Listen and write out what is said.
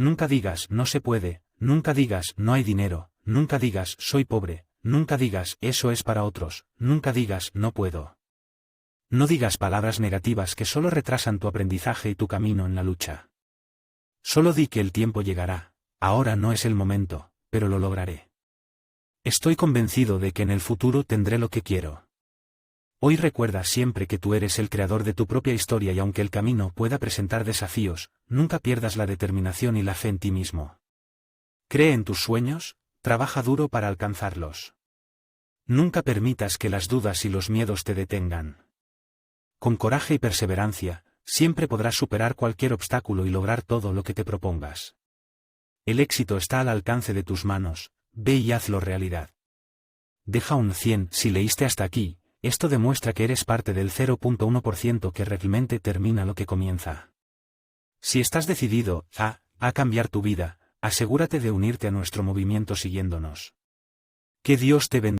Nunca digas no se puede, nunca digas no hay dinero, nunca digas soy pobre, nunca digas eso es para otros, nunca digas no puedo. No digas palabras negativas que solo retrasan tu aprendizaje y tu camino en la lucha. Solo di que el tiempo llegará, ahora no es el momento, pero lo lograré. Estoy convencido de que en el futuro tendré lo que quiero. Hoy recuerda siempre que tú eres el creador de tu propia historia y aunque el camino pueda presentar desafíos, nunca pierdas la determinación y la fe en ti mismo. Cree en tus sueños, trabaja duro para alcanzarlos. Nunca permitas que las dudas y los miedos te detengan. Con coraje y perseverancia, siempre podrás superar cualquier obstáculo y lograr todo lo que te propongas. El éxito está al alcance de tus manos, ve y hazlo realidad. Deja un 100 si leíste hasta aquí. Esto demuestra que eres parte del 0.1% que realmente termina lo que comienza. Si estás decidido a cambiar tu vida, asegúrate de unirte a nuestro movimiento siguiéndonos. Que Dios te bendiga.